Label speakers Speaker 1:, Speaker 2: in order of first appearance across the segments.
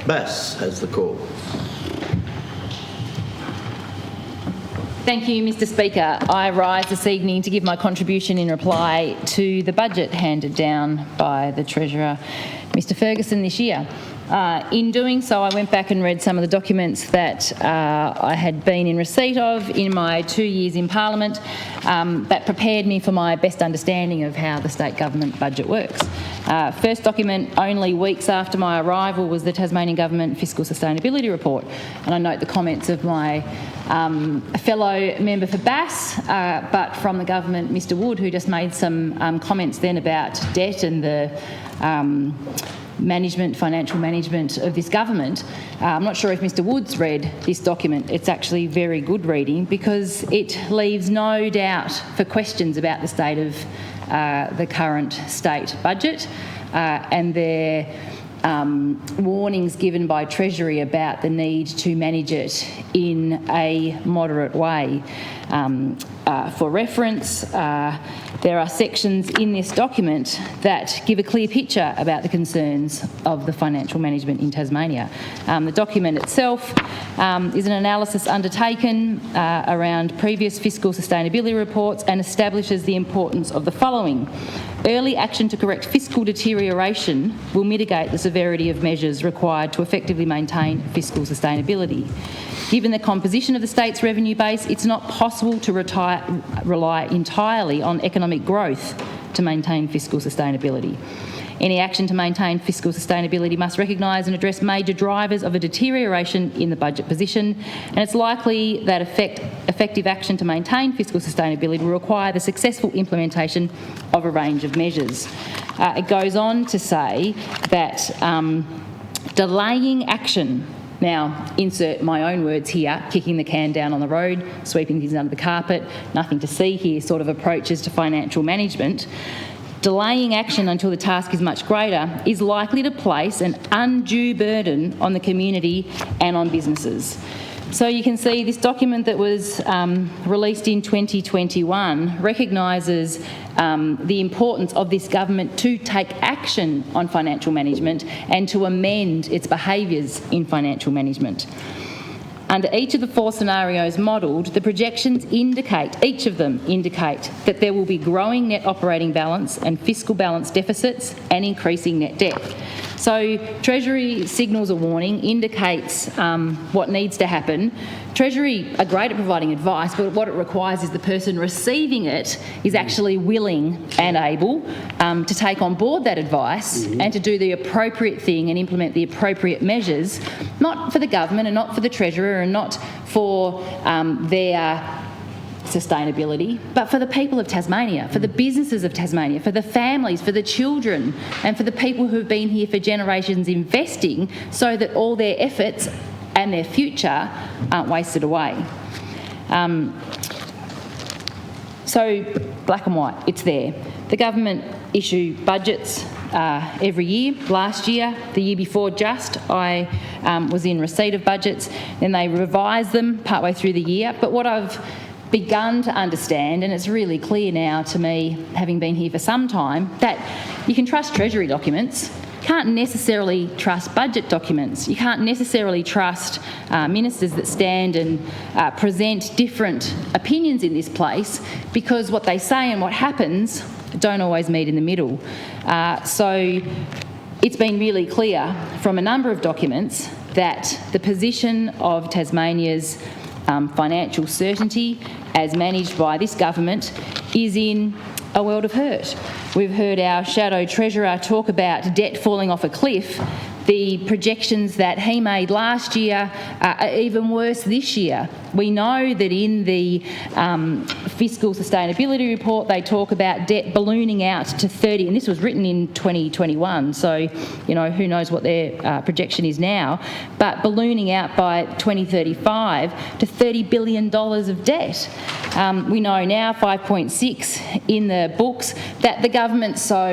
Speaker 1: Bass has the call.
Speaker 2: Thank you, Mr Speaker. I rise this evening to give my contribution in reply to the budget handed down by the Treasurer, Mr Ferguson, this year. In doing so, I went back and read some of the documents that I had been in receipt of in my 2 years in Parliament that prepared me for my best understanding of how the state government budget works. First document, only weeks after my arrival, was the Tasmanian Government Fiscal Sustainability Report. And I note the comments of my fellow member for Bass, but from the government, Mr Wood, who just made some comments then about debt and the financial management of this government. I'm not sure if Mr Woods read this document. It's actually very good reading because it leaves no doubt for questions about the state of the current state budget and their warnings given by Treasury about the need to manage it in a moderate way. For reference, there are sections in this document that give a clear picture about the concerns of the financial management in Tasmania. The document itself is an analysis undertaken around previous fiscal sustainability reports and establishes the importance of the following. Early action to correct fiscal deterioration will mitigate the severity of measures required to effectively maintain fiscal sustainability. Given the composition of the state's revenue base, it's not possible to rely entirely on economic growth to maintain fiscal sustainability. Any action to maintain fiscal sustainability must recognise and address major drivers of a deterioration in the budget position, and it's likely that effective action to maintain fiscal sustainability will require the successful implementation of a range of measures. It goes on to say that delaying action, now insert my own words here, kicking the can down on the road, sweeping things under the carpet, nothing to see here sort of approaches to financial management. Delaying action until the task is much greater is likely to place an undue burden on the community and on businesses. So you can see this document that was released in 2021 recognises the importance of this government to take action on financial management and to amend its behaviours in financial management. Under each of the 4 scenarios modelled, the projections each of them indicate that there will be growing net operating balance and fiscal balance deficits and increasing net debt. So Treasury signals a warning, indicates what needs to happen. Treasury are great at providing advice, but what it requires is the person receiving it is actually willing and able to take on board that advice and to do the appropriate thing and implement the appropriate measures, not for the government and not for the Treasurer and not for their sustainability, but for the people of Tasmania, for the businesses of Tasmania, for the families, for the children, and for the people who have been here for generations investing so that all their efforts and their future aren't wasted away. So, black and white, it's there. The government issue budgets every year. Last year, the year before just, I was in receipt of budgets, then they revise them partway through the year. But what I've begun to understand, and it's really clear now to me, having been here for some time, that you can trust Treasury documents, can't necessarily trust budget documents. You can't necessarily trust ministers that stand and present different opinions in this place, because what they say and what happens don't always meet in the middle. So it's been really clear from a number of documents that the position of Tasmania's financial certainty as managed by this government is in a world of hurt. We've heard our shadow treasurer talk about debt falling off a cliff. The projections that he made last year are even worse this year. We know that in the fiscal sustainability report, they talk about debt ballooning out to 30, and this was written in 2021, so, you know, who knows what their projection is now, but ballooning out by 2035 to $30 billion of debt. We know now, 5.6 in the books, that the government so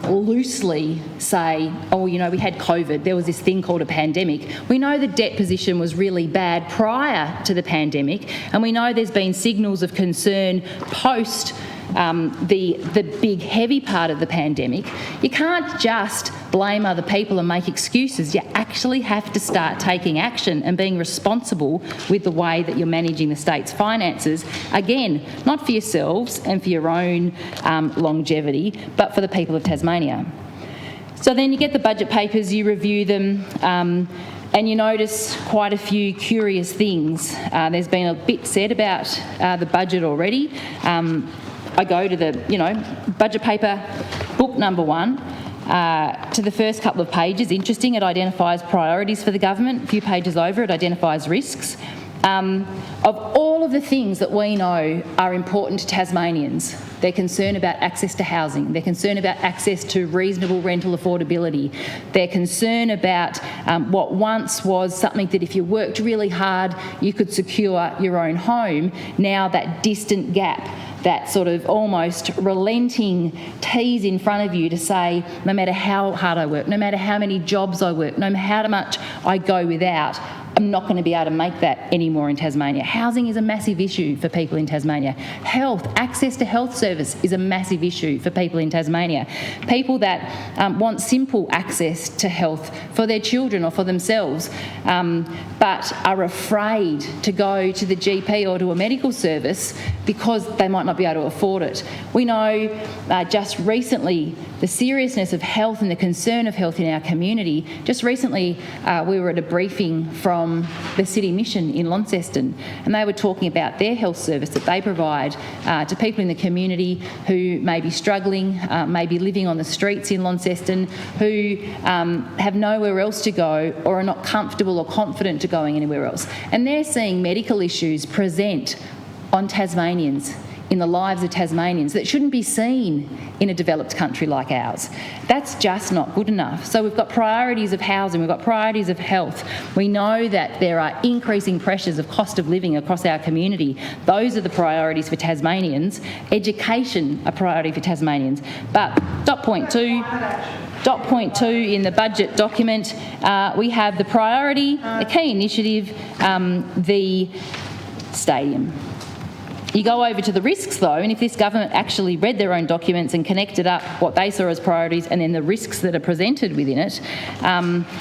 Speaker 2: loosely say, oh, you know, we had COVID, there was this thing called a pandemic. We know the debt position was really bad prior to the pandemic, and we know there's been signals of concern post the big heavy part of the pandemic, you can't just blame other people and make excuses. You actually have to start taking action and being responsible with the way that you're managing the state's finances. Again, not for yourselves and for your own longevity, but for the people of Tasmania. So then you get the budget papers, you review them, and you notice quite a few curious things. There's been a bit said about the budget already. I go to the, budget paper, book number 1. To the first couple of pages, interesting, it identifies priorities for the government. A few pages over, it identifies risks. Of all of the things that we know are important to Tasmanians, they're concerned about access to housing, they're concerned about access to reasonable rental affordability, they're concerned about what once was something that if you worked really hard you could secure your own home, now that distant gap, that sort of almost relenting tease in front of you to say, no matter how hard I work, no matter how many jobs I work, no matter how much I go without, I'm not going to be able to make that anymore in Tasmania. Housing is a massive issue for people in Tasmania. Health, access to health service is a massive issue for people in Tasmania. People that want simple access to health for their children or for themselves, but are afraid to go to the GP or to a medical service because they might not be able to afford it. We know just recently the seriousness of health and the concern of health in our community. Just recently we were at a briefing from the City Mission in Launceston, and they were talking about their health service that they provide to people in the community who may be struggling, may be living on the streets in Launceston, who have nowhere else to go or are not comfortable or confident to going anywhere else. And they're seeing medical issues present on Tasmanians, in the lives of Tasmanians, that shouldn't be seen in a developed country like ours. That's just not good enough. So we've got priorities of housing, we've got priorities of health. We know that there are increasing pressures of cost of living across our community. Those are the priorities for Tasmanians. Education, a priority for Tasmanians. But dot point two in the budget document, we have the priority, the key initiative, the stadium. You go over to the risks though, and if this government actually read their own documents and connected up what they saw as priorities and then the risks that are presented within it,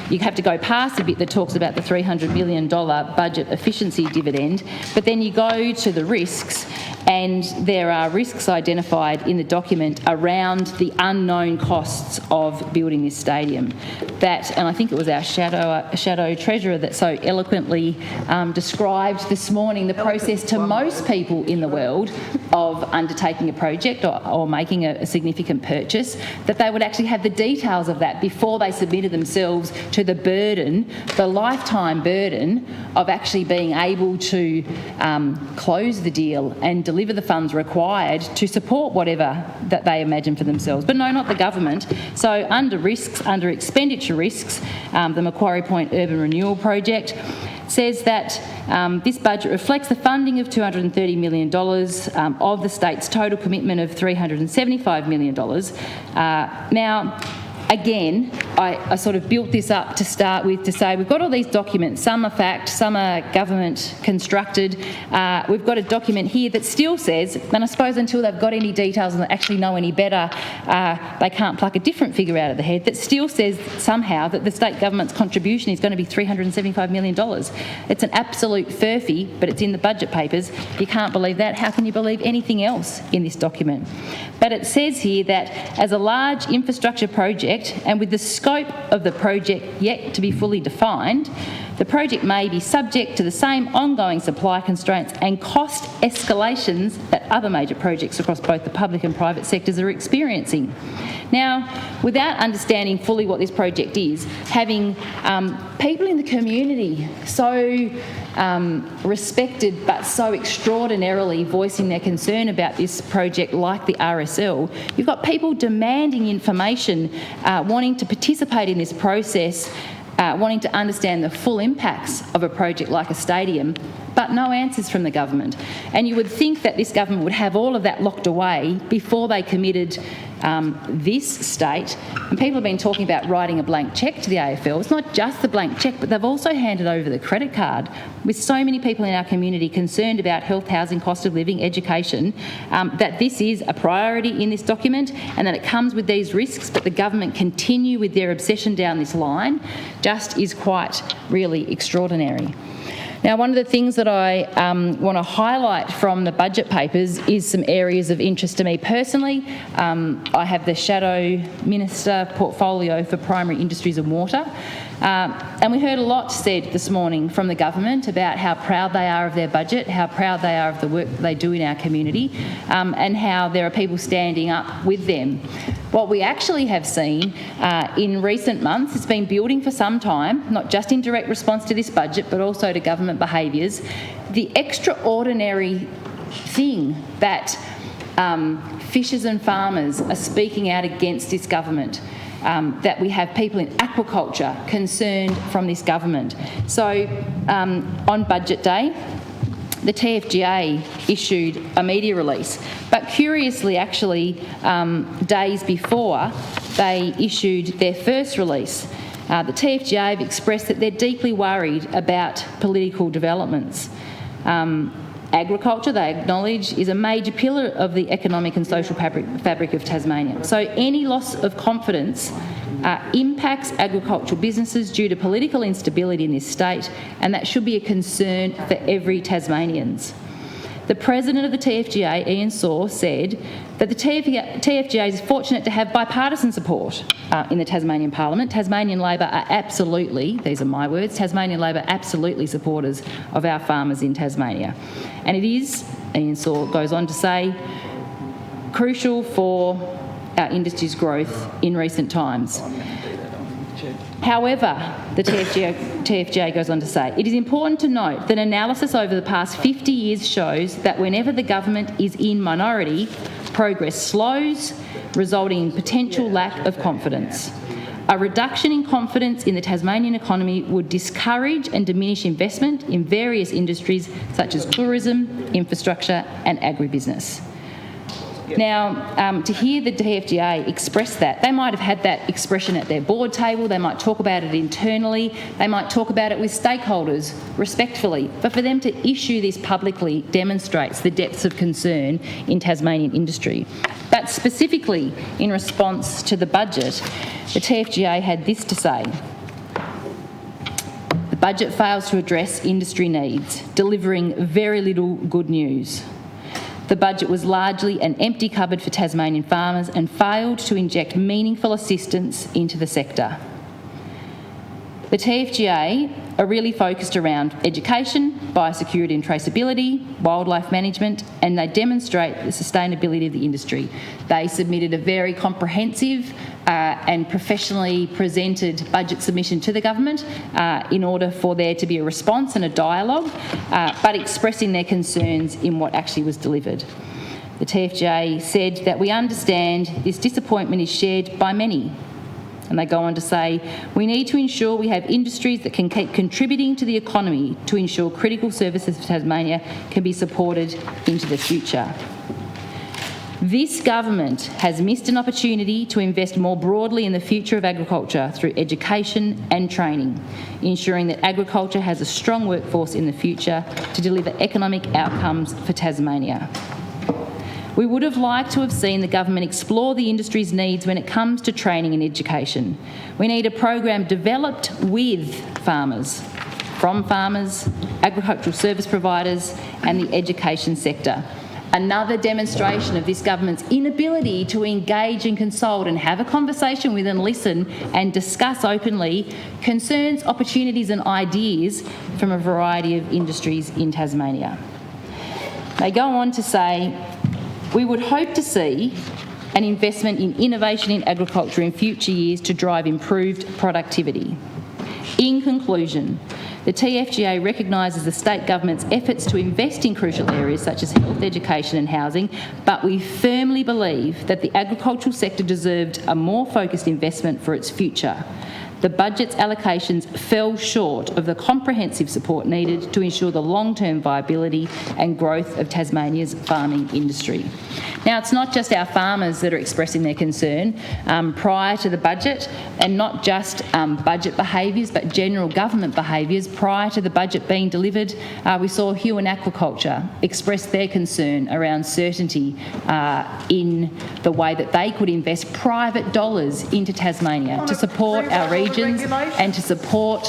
Speaker 2: you have to go past a bit that talks about the $300 million budget efficiency dividend, but then you go to the risks, and there are risks identified in the document around the unknown costs of building this stadium. That, and I think it was our shadow treasurer that so eloquently described this morning the process to most people in the world of undertaking a project or making a significant purchase, that they would actually have the details of that before they submitted themselves to the burden, the lifetime burden of actually being able to close the deal and deliver the funds required to support whatever that they imagine for themselves. But no, not the government. So under risks, under expenditure risks, the Macquarie Point Urban Renewal Project says that this budget reflects the funding of $230 million of the state's total commitment of $375 million. Now, again, I sort of built this up to start with to say we've got all these documents, some are fact, some are government constructed. We've got a document here that still says, and I suppose until they've got any details and they actually know any better, they can't pluck a different figure out of the head, that still says somehow that the state government's contribution is going to be $375 million. It's an absolute furphy, but it's in the budget papers. You can't believe that. How can you believe anything else in this document? But it says here that as a large infrastructure project, and with the scope of the project yet to be fully defined, the project may be subject to the same ongoing supply constraints and cost escalations that other major projects across both the public and private sectors are experiencing. Now, without understanding fully what this project is, having people in the community so respected but so extraordinarily voicing their concern about this project like the RSL, you've got people demanding information, wanting to participate in this process, wanting to understand the full impacts of a project like a stadium, but no answers from the government. And you would think that this government would have all of that locked away before they committed this state. And people have been talking about writing a blank cheque to the AFL. It's not just the blank cheque, but they've also handed over the credit card. With so many people in our community concerned about health, housing, cost of living, education, that this is a priority in this document and that it comes with these risks, but the government continue with their obsession down this line just is quite really extraordinary. Now, one of the things that I want to highlight from the budget papers is some areas of interest to me personally. I have the Shadow Minister portfolio for primary industries and water. And we heard a lot said this morning from the government about how proud they are of their budget, how proud they are of the work that they do in our community, and how there are people standing up with them. What we actually have seen in recent months, it's been building for some time, not just in direct response to this budget, but also to government behaviours, the extraordinary thing that fishers and farmers are speaking out against this government. That we have people in aquaculture concerned from this government. So on budget day, the TFGA issued a media release, but curiously actually days before they issued their first release, the TFGA have expressed that they're deeply worried about political developments. Agriculture, they acknowledge, is a major pillar of the economic and social fabric of Tasmania. So any loss of confidence impacts agricultural businesses due to political instability in this state, and that should be a concern for every Tasmanians. The president of the TFGA, Ian Saw, said that the TFGA is fortunate to have bipartisan support in the Tasmanian Parliament. Tasmanian Labor are absolutely, these are my words, Tasmanian Labor absolutely supporters of our farmers in Tasmania. And it is, Ian Saw goes on to say, crucial for our industry's growth in recent times. However, the TFGA goes on to say, it is important to note that analysis over the past 50 years shows that whenever the government is in minority, progress slows, resulting in potential lack of confidence. A reduction in confidence in the Tasmanian economy would discourage and diminish investment in various industries such as tourism, infrastructure and agribusiness. Now, to hear the TFGA express that, they might have had that expression at their board table, they might talk about it internally, they might talk about it with stakeholders respectfully, but for them to issue this publicly demonstrates the depths of concern in Tasmanian industry. But specifically in response to the budget, the TFGA had this to say. The budget fails to address industry needs, delivering very little good news. The budget was largely an empty cupboard for Tasmanian farmers and failed to inject meaningful assistance into the sector. The TFGA are really focused around education, biosecurity and traceability, wildlife management, and they demonstrate the sustainability of the industry. They submitted a very comprehensive and professionally presented budget submission to the government in order for there to be a response and a dialogue, but expressing their concerns in what actually was delivered. The TFGA said that we understand this disappointment is shared by many. And they go on to say, we need to ensure we have industries that can keep contributing to the economy to ensure critical services for Tasmania can be supported into the future. This government has missed an opportunity to invest more broadly in the future of agriculture through education and training, ensuring that agriculture has a strong workforce in the future to deliver economic outcomes for Tasmania. We would have liked to have seen the government explore the industry's needs when it comes to training and education. We need a program developed with farmers, from farmers, agricultural service providers and the education sector. Another demonstration of this government's inability to engage and consult and have a conversation with and listen and discuss openly concerns, opportunities and ideas from a variety of industries in Tasmania. They go on to say, we would hope to see an investment in innovation in agriculture in future years to drive improved productivity. In conclusion, the TFGA recognises the state government's efforts to invest in crucial areas such as health, education and housing, but we firmly believe that the agricultural sector deserved a more focused investment for its future. the budget's allocations fell short of the comprehensive support needed to ensure the long-term viability and growth of Tasmania's farming industry. Now, it's not just our farmers that are expressing their concern. Prior to the budget, and not just budget behaviours, but general government behaviours, prior to the budget being delivered, we saw Huon Aquaculture express their concern around certainty in the way that they could invest private dollars into Tasmania to support our regions and to support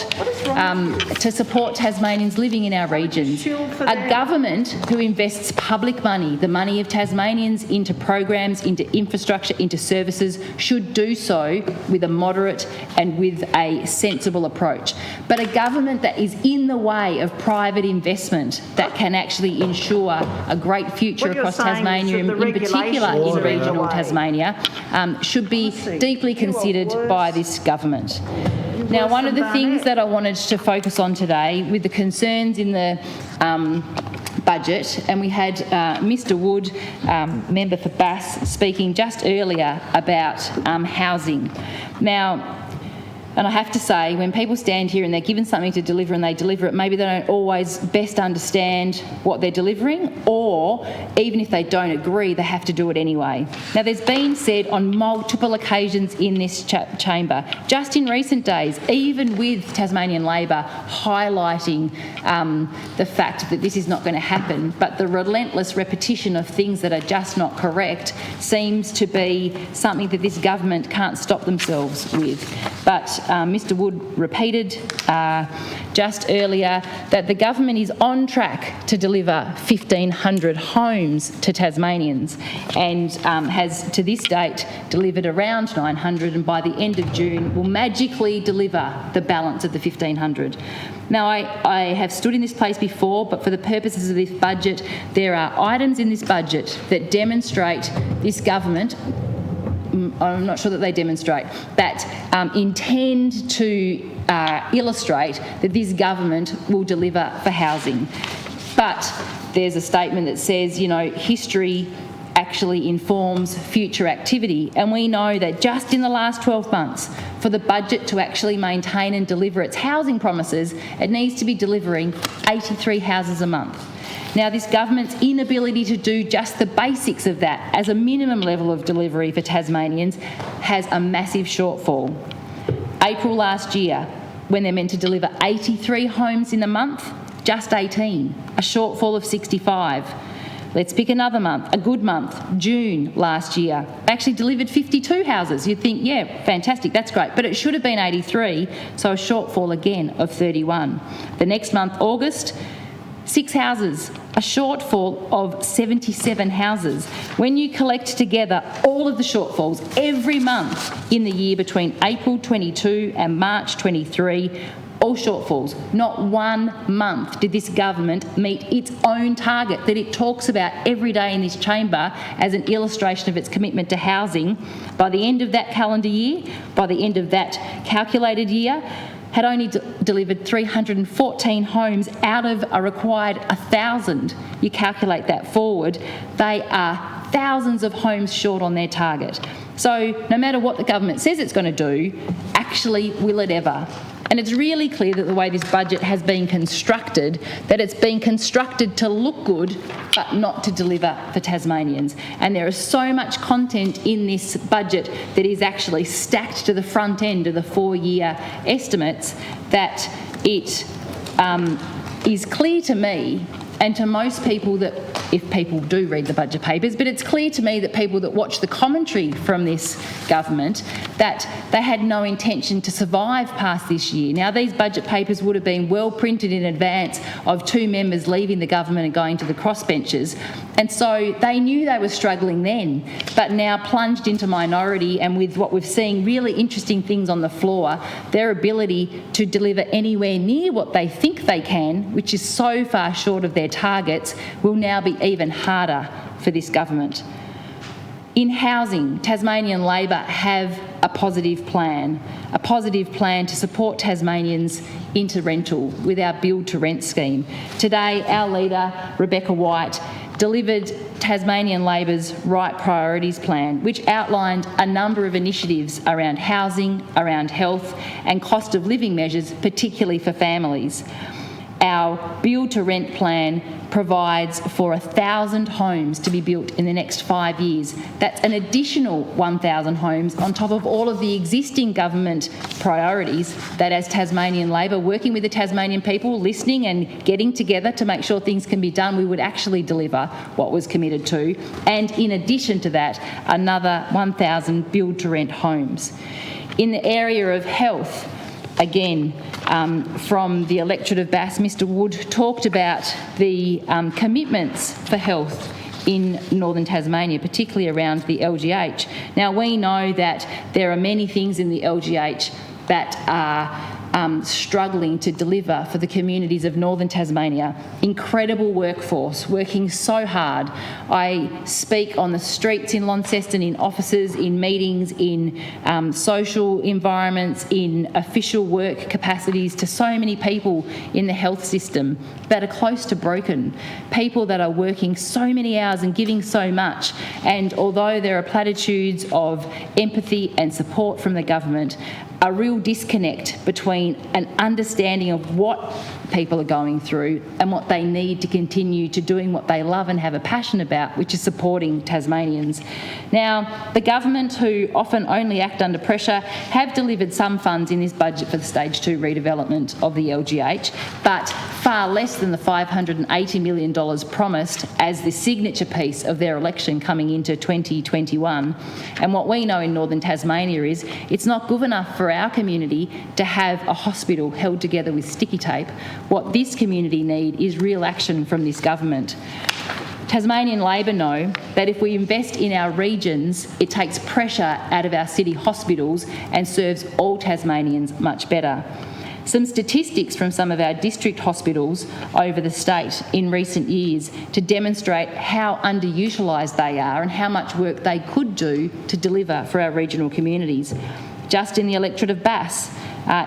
Speaker 2: Tasmanians living in our regions. A government who invests public money, the money of Tasmanians, into programs, into infrastructure, into services, should do so with a moderate and with a sensible approach. But a government that is in the way of private investment that can actually ensure a great future across Tasmania, in particular in regional Tasmania, should be deeply considered by this government. Now, one of the things that I wanted to focus on today, with the concerns in the budget, and we had Mr Wood, member for Bass, speaking just earlier about housing. Now, and I have to say, when people stand here and they're given something to deliver and they deliver it, maybe they don't always best understand what they're delivering, or even if they don't agree, they have to do it anyway. Now, there's been said on multiple occasions in this chamber, just in recent days, even with Tasmanian Labor highlighting the fact that this is not going to happen, but the relentless repetition of things that are just not correct seems to be something that this government can't stop themselves with. But Mr Wood repeated just earlier that the government is on track to deliver 1,500 homes to Tasmanians, and has to this date delivered around 900, and by the end of June will magically deliver the balance of the 1,500. Now, I have stood in this place before, but for the purposes of this budget, there are items in this budget that demonstrate this government, I'm not sure that they demonstrate, that intend to illustrate that this government will deliver for housing. But there's a statement that says, you know, history actually informs future activity. And we know that just in the last 12 months, for the budget to actually maintain and deliver its housing promises, it needs to be delivering 83 houses a month. Now, this government's inability to do just the basics of that as a minimum level of delivery for Tasmanians has a massive shortfall. April last year, when they're meant to deliver 83 homes in a month, just 18, a shortfall of 65. Let's pick another month, a good month, June last year. Actually delivered 52 houses. You'd think, yeah, fantastic, that's great. But it should have been 83, so a shortfall again of 31. The next month, August, 6 houses, a shortfall of 77 houses. When you collect together all of the shortfalls every month in the year between April 22 and March 23, all shortfalls. Not one month did this government meet its own target that it talks about every day in this chamber as an illustration of its commitment to housing. By the end of that calendar year, by the end of that calculated year, had only delivered 314 homes out of a required 1,000. You calculate that forward, they are thousands of homes short on their target. So no matter what the government says it's going to do, actually will it ever? And it's really clear that the way this budget has been constructed, that it's been constructed to look good but not to deliver for Tasmanians. And there is so much content in this budget that is actually stacked to the front end of the 4-year estimates that it is clear to me and to most people that, if people do read the budget papers, but it's clear to me that people that watch the commentary from this government, that they had no intention to survive past this year. Now, these budget papers would have been well printed in advance of 2 members leaving the government and going to the crossbenches, and so they knew they were struggling then, but now plunged into minority, and with what we've seen, really interesting things on the floor, their ability to deliver anywhere near what they think they can, which is so far short of their targets, will now be even harder for this government. In housing, Tasmanian Labor have a positive plan to support Tasmanians into rental with our build to rent scheme. Today, our leader, Rebecca White, delivered Tasmanian Labor's Right Priorities Plan, which outlined a number of initiatives around housing, around health and cost of living measures, particularly for families. Our build to rent plan provides for 1,000 homes to be built in the next 5 years. That's an additional 1,000 homes on top of all of the existing government priorities that, as Tasmanian Labor, working with the Tasmanian people, listening and getting together to make sure things can be done, we would actually deliver what was committed to. And in addition to that, another 1,000 build to rent homes. In the area of health, again, from the electorate of Bass, Mr Wood talked about the commitments for health in northern Tasmania, particularly around the LGH. Now, we know that there are many things in the LGH that are struggling to deliver for the communities of northern Tasmania. Incredible workforce, working so hard. I speak on the streets in Launceston, in offices, in meetings, in social environments, in official work capacities to so many people in the health system that are close to broken, people that are working so many hours and giving so much. And although there are platitudes of empathy and support from the government, a real disconnect between an understanding of what people are going through and what they need to continue to doing what they love and have a passion about, which is supporting Tasmanians. Now, the government, who often only act under pressure, have delivered some funds in this budget for the Stage 2 redevelopment of the LGH, but far less than the $580 million promised as the signature piece of their election coming into 2021. And what we know in northern Tasmania is it's not good enough for our community to have a hospital held together with sticky tape. What this community need is real action from this government. Tasmanian Labor know that if we invest in our regions, it takes pressure out of our city hospitals and serves all Tasmanians much better. Some statistics from some of our district hospitals over the state in recent years to demonstrate how underutilised they are and how much work they could do to deliver for our regional communities. Just in the electorate of Bass,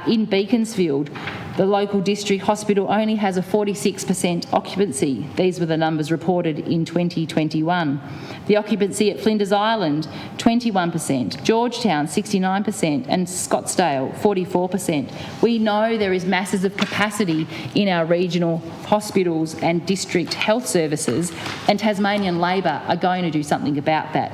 Speaker 2: in Beaconsfield, the local district hospital only has a 46% occupancy. These were the numbers reported in 2021. The occupancy at Flinders Island, 21%, Georgetown, 69%, and Scottsdale, 44%. We know there is masses of capacity in our regional hospitals and district health services, and Tasmanian Labor are going to do something about that.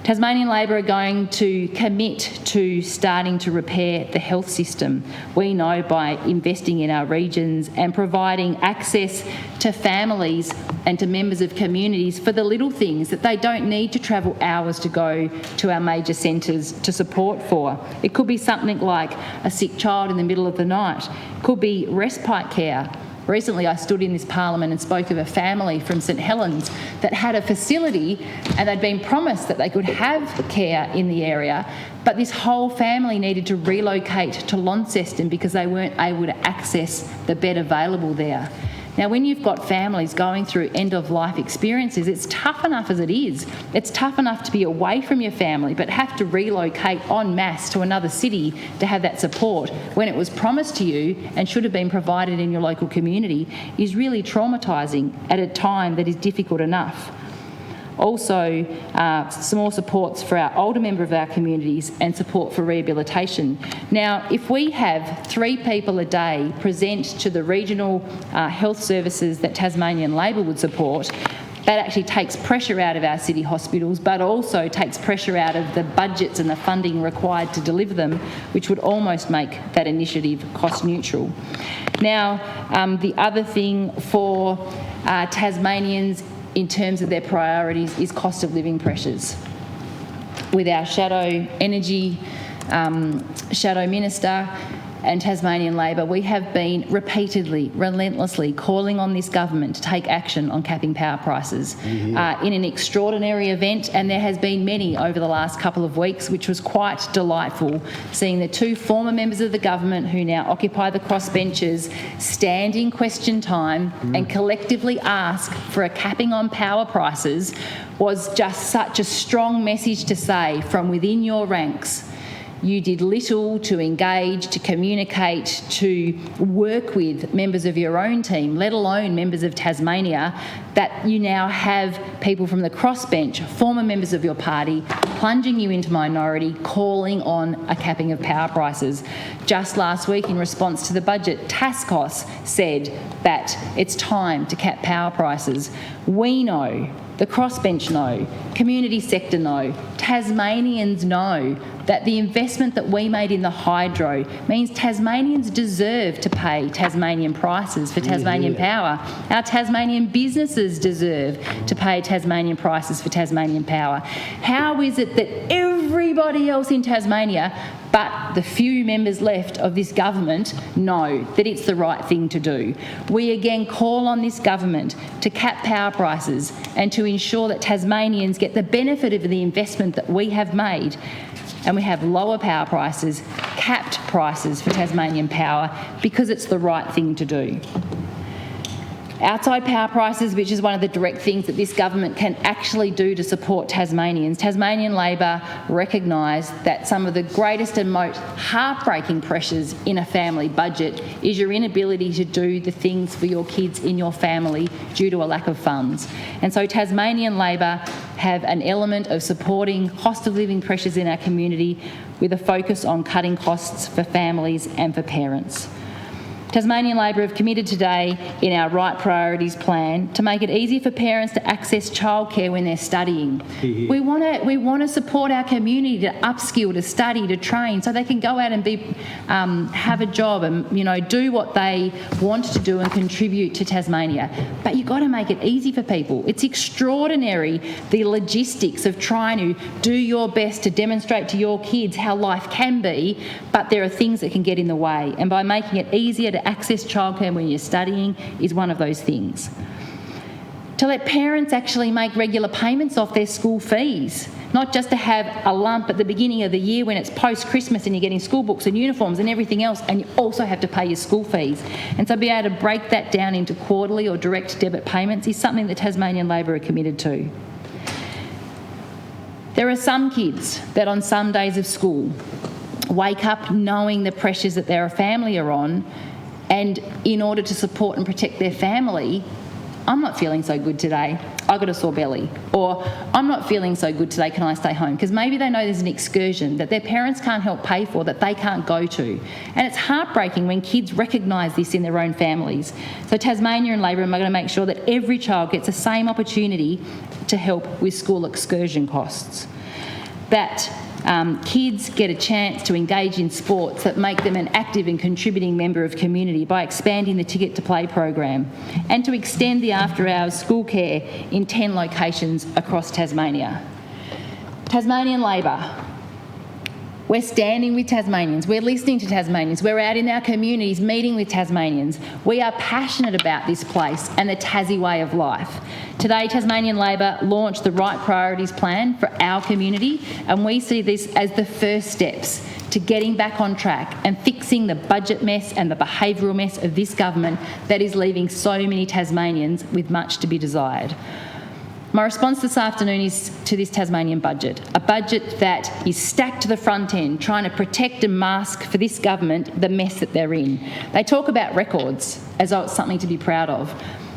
Speaker 2: Tasmanian Labor are going to commit to starting to repair the health system. We know by investing in our regions and providing access to families and to members of communities for the little things that they don't need to travel hours to go to our major centres to support for. It could be something like a sick child in the middle of the night. It could be respite care. Recently, I stood in this parliament and spoke of a family from St Helens that had a facility and they'd been promised that they could have care in the area, but this whole family needed to relocate to Launceston because they weren't able to access the bed available there. Now, when you've got families going through end-of-life experiences, it's tough enough as it is. It's tough enough to be away from your family but have to relocate en masse to another city to have that support when it was promised to you and should have been provided in your local community is really traumatising at a time that is difficult enough. Also, some more supports for our older member of our communities and support for rehabilitation. Now, if we have 3 people a day present to the regional health services that Tasmanian Labor would support, that actually takes pressure out of our city hospitals, but also takes pressure out of the budgets and the funding required to deliver them, which would almost make that initiative cost neutral. Now, the other thing for Tasmanians in terms of their priorities is cost of living pressures. With our shadow energy, shadow minister and Tasmanian Labor, we have been repeatedly, relentlessly calling on this government to take action on capping power prices in an extraordinary event, and there has been many over the last couple of weeks, which was quite delightful, seeing the 2 former members of the government who now occupy the crossbenches stand in question time and collectively ask for a capping on power prices was just such a strong message to say from within your ranks, you did little to engage, to communicate, to work with members of your own team, let alone members of Tasmania, that you now have people from the crossbench, former members of your party, plunging you into minority, calling on a capping of power prices. Just last week, in response to the budget, Tascos said that it's time to cap power prices. We know, the crossbench know, community sector know, Tasmanians know that the investment that we made in the hydro means Tasmanians deserve to pay Tasmanian prices for Tasmanian power. Our Tasmanian businesses deserve to pay Tasmanian prices for Tasmanian power. How is it that everybody else in Tasmania, but the few members left of this government, know that it's the right thing to do? We again call on this government to cap power prices and to ensure that Tasmanians get the benefit of the investment that we have made, and we have lower power prices, capped prices for Tasmanian power, because it's the right thing to do. Outside power prices, which is one of the direct things that this government can actually do to support Tasmanians, Tasmanian Labor recognise that some of the greatest and most heartbreaking pressures in a family budget is your inability to do the things for your kids in your family due to a lack of funds. And so Tasmanian Labor have an element of supporting cost of living pressures in our community with a focus on cutting costs for families and for parents. Tasmanian Labor have committed today in our Right Priorities plan to make it easy for parents to access childcare when they're studying. We want to support our community to upskill, to study, to train, so they can go out and have a job and do what they want to do and contribute to Tasmania. But you've got to make it easy for people. It's extraordinary, the logistics of trying to do your best to demonstrate to your kids how life can be, but there are things that can get in the way. And by making it easier to access childcare when you're studying is one of those things. To let parents actually make regular payments off their school fees, not just to have a lump at the beginning of the year when it's post-Christmas and you're getting school books and uniforms and everything else, and you also have to pay your school fees. And so be able to break that down into quarterly or direct debit payments is something that Tasmanian Labor are committed to. There are some kids that on some days of school wake up knowing the pressures that their family are on, and in order to support and protect their family, I'm not feeling so good today, I've got a sore belly. Or I'm not feeling so good today, can I stay home? Because maybe they know there's an excursion that their parents can't help pay for, that they can't go to. And it's heartbreaking when kids recognise this in their own families. So Tasmania and Labor are going to make sure that every child gets the same opportunity to help with school excursion costs. That kids get a chance to engage in sports that make them an active and contributing member of community by expanding the Ticket to Play program, and to extend the after-hours school care in 10 locations across Tasmania. Tasmanian Labor, we're standing with Tasmanians, we're listening to Tasmanians, we're out in our communities meeting with Tasmanians. We are passionate about this place and the Tassie way of life. Today, Tasmanian Labor launched the Right Priorities plan for our community, and we see this as the first steps to getting back on track and fixing the budget mess and the behavioural mess of this government that is leaving so many Tasmanians with much to be desired. My response this afternoon is to this Tasmanian budget, a budget that is stacked to the front end, trying to protect and mask for this government the mess that they're in. They talk about records as though it's something to be proud of,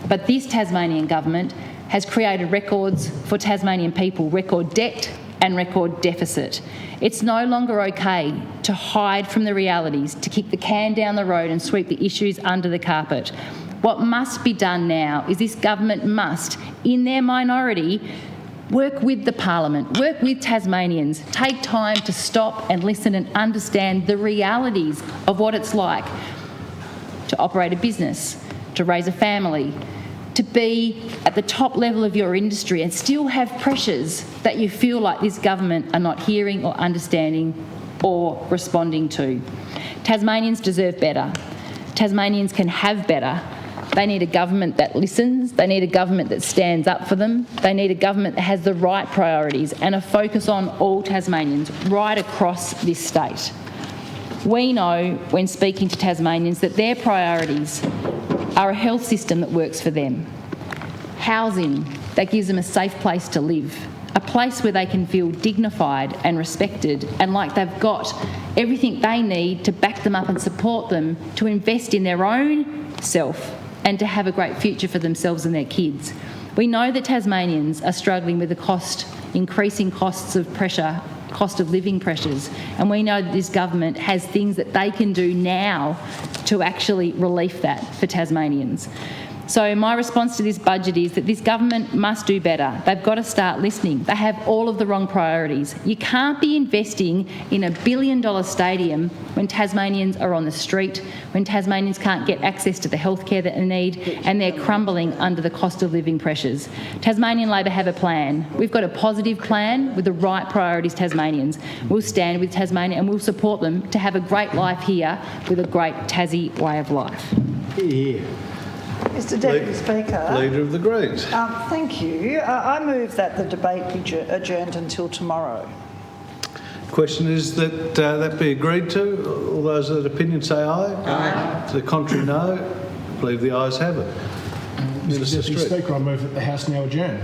Speaker 2: but this Tasmanian government has created records for Tasmanian people, record debt and record deficit. It's no longer okay to hide from the realities, to kick the can down the road and sweep the issues under the carpet. What must be done now is this government must, in their minority, work with the Parliament, work with Tasmanians, take time to stop and listen and understand the realities of what it's like to operate a business, to raise a family, to be at the top level of your industry and still have pressures that you feel like this government are not hearing or understanding or responding to. Tasmanians deserve better. Tasmanians can have better. They need a government that listens. They need a government that stands up for them. They need a government that has the right priorities and a focus on all Tasmanians right across this state. We know when speaking to Tasmanians that their priorities are a health system that works for them, housing that gives them a safe place to live, a place where they can feel dignified and respected and like they've got everything they need to back them up and support them to invest in their own self and to have a great future for themselves and their kids. We know that Tasmanians are struggling with the increasing costs of cost of living pressures, and we know that this government has things that they can do now to actually relieve that for Tasmanians. So my response to this budget is that this government must do better. They've got to start listening. They have all of the wrong priorities. You can't be investing in $1 billion stadium when Tasmanians are on the street, when Tasmanians can't get access to the healthcare that they need, and they're crumbling under the cost of living pressures. Tasmanian Labor have a plan. We've got a positive plan with the right priorities, Tasmanians. We'll stand with Tasmania and we'll support them to have a great life here with a great Tassie way of life.
Speaker 1: Yeah.
Speaker 3: Mr Deputy Speaker.
Speaker 1: Leader of the Greens.
Speaker 3: Thank you. I move that the debate be adjourned until tomorrow.
Speaker 1: Question is that that be agreed to. All those of that opinion say aye. Aye. To the contrary, no. I believe the ayes have it.
Speaker 4: Mr Deputy Speaker, I move that the House now adjourn.